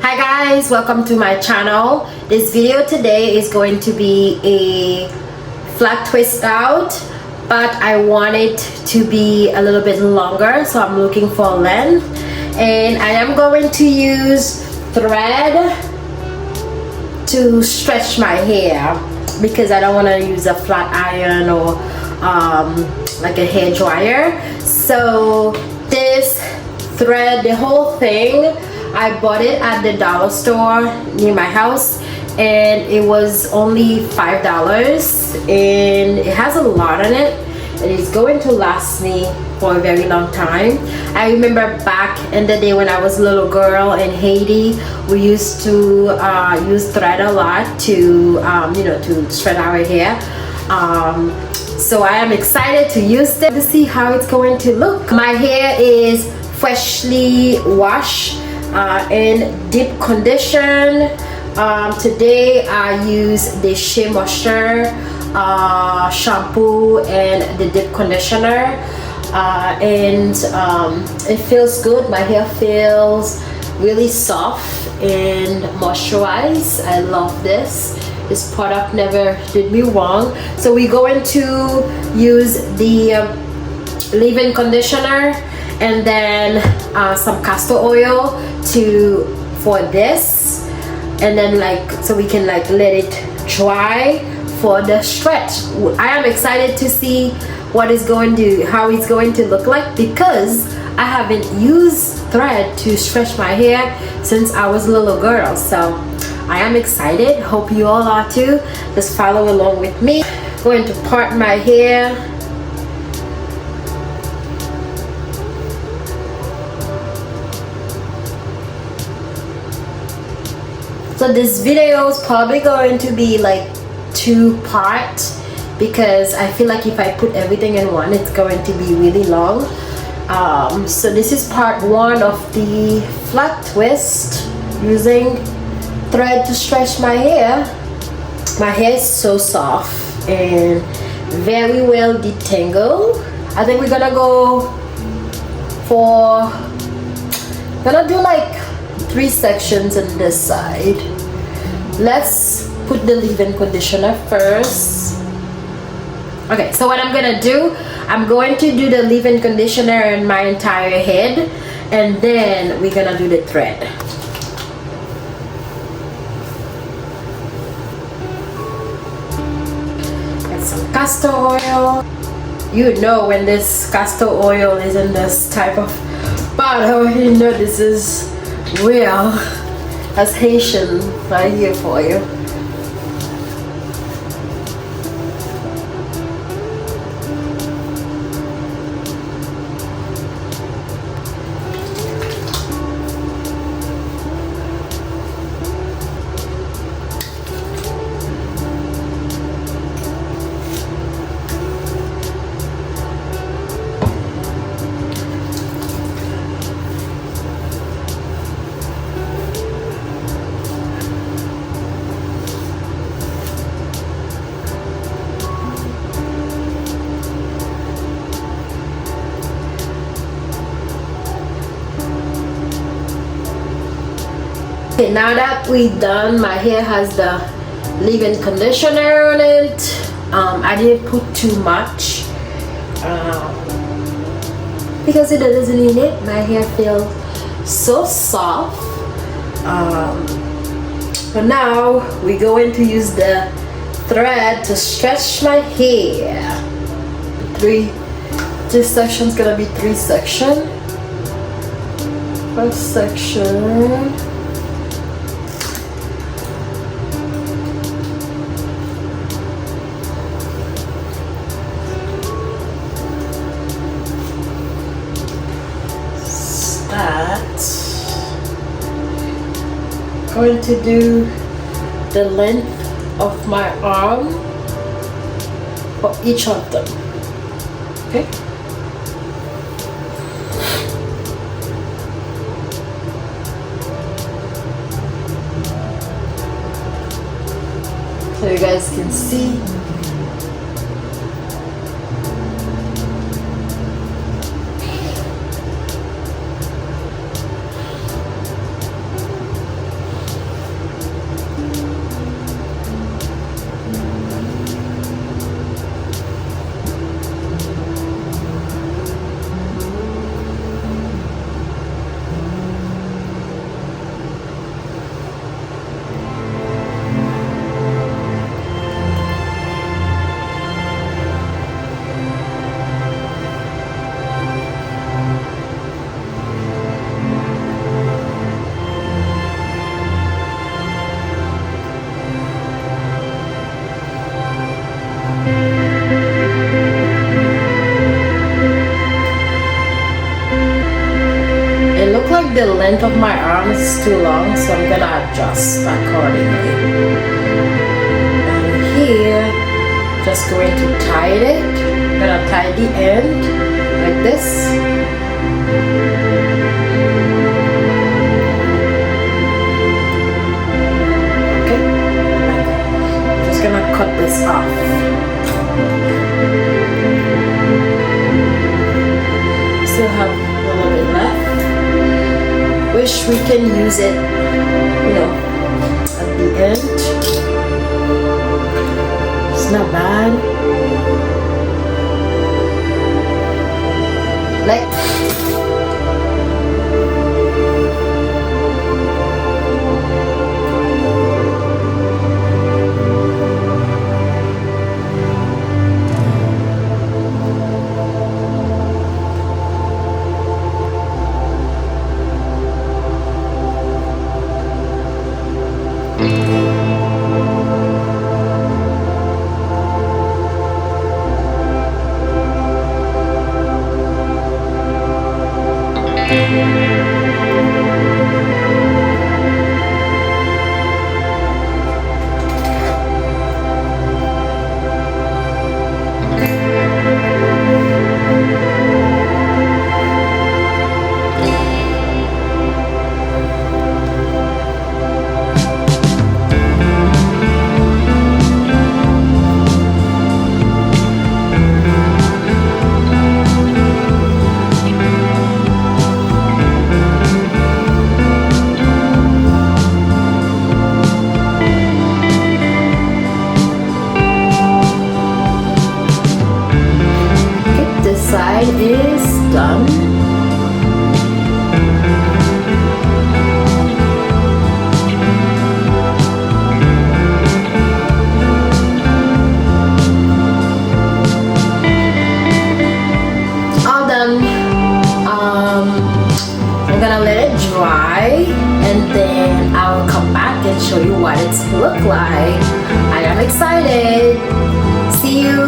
Hi guys, welcome to my channel. This video today is going to be a flat twist out, but I want it to be a little bit longer, so I'm looking for length. And I am going to use thread to stretch my hair because I don't want to use a flat iron or like a hair dryer. So this thread, the whole thing, I bought it at the dollar store near my house and it was only $5 and it has a lot on it and it's going to last me for a very long time. I remember back in the day when I was a little girl in Haiti, we used to use thread a lot to to thread our hair. So I am excited to use this to see how it's going to look. My hair is freshly washed and deep condition. Today I use the Shea Moisture shampoo and the deep conditioner, and it feels good. My hair feels really soft and moisturized. I love this. This product never did me wrong. So we're going to use the leave-in conditioner and then some castor oil for this, and then so we can let it dry for the stretch. I am excited to see how it's going to look like because I haven't used thread to stretch my hair since I was a little girl. So I am excited. Hope you all are too. Just follow along with me. Going to part my hair. So this video is probably going to be like 2-part because I feel like if I put everything in one, it's going to be really long. So this is part 1 of the flat twist using thread to stretch my hair. My hair is so soft and very well detangled. I think we're gonna do like 3 sections on this side. Let's put the leave-in conditioner first. Okay, so what I'm gonna do, I'm going to do the leave-in conditioner in my entire head and then we're gonna do the thread. Get some castor oil. You know when this castor oil is in this type of bottle, you know this is real. That's Haitian right here for you. Okay, now that we're done, my hair has the leave-in conditioner on it. I didn't put too much because it doesn't need it. My hair feels so soft. But now we're going to use the thread to stretch my hair. This section's gonna be 3 sections. First section. Going to do the length of my arm for each of them. Okay. So you guys can see. like the length of my arm is too long, so I'm gonna adjust accordingly. And here, just going to tie it. I'm gonna tie the end like this. Okay, just gonna cut this off. Still have a little bit left. Wish we can use it, you know, at the end. It's not bad. Like, side is done. All done. I'm gonna let it dry and then I'll come back and show you what it's look like. I am excited. See you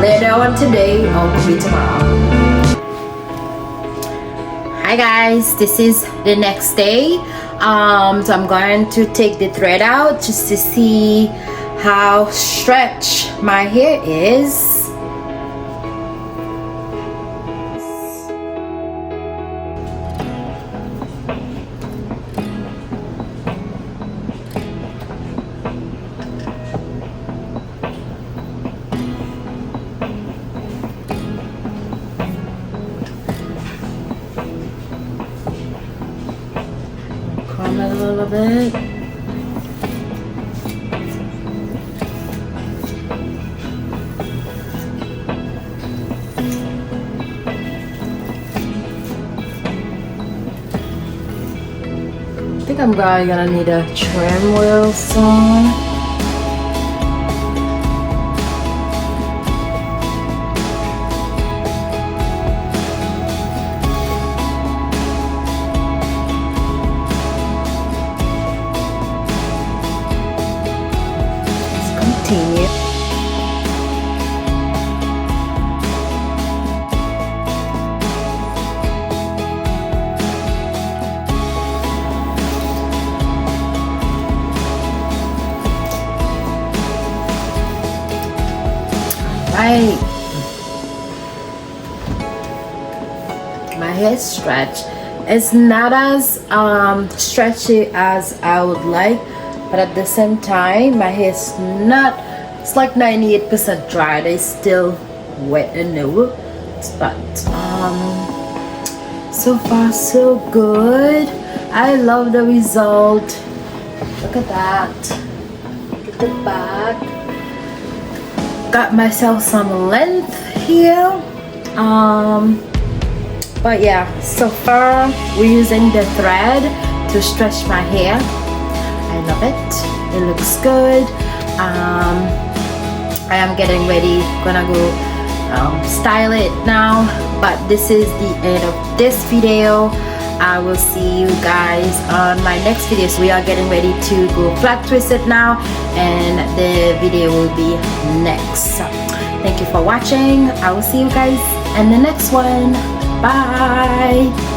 later on today or maybe tomorrow. Hi guys, this is the next day. So I'm going to take the thread out just to see how stretched my hair is. Comb it a little bit. I think I'm probably gonna need a trim wheel soon. Continue. Right. My hair stretch. It's not as stretchy as I would like, but at the same time my hair is not, it's like 98% dry. It's still wet and new, but so far so good. I love the result. Look at that. Look at the back. Got myself some length here. But yeah, so far we're using the thread to stretch my hair. I love it. It looks good. I am getting ready, gonna go style it now, but this is the end of this video. I will see you guys on my next video. So we are getting ready to go flat twist it now, and the video will be next. So thank you for watching. I will see you guys in the next one. Bye.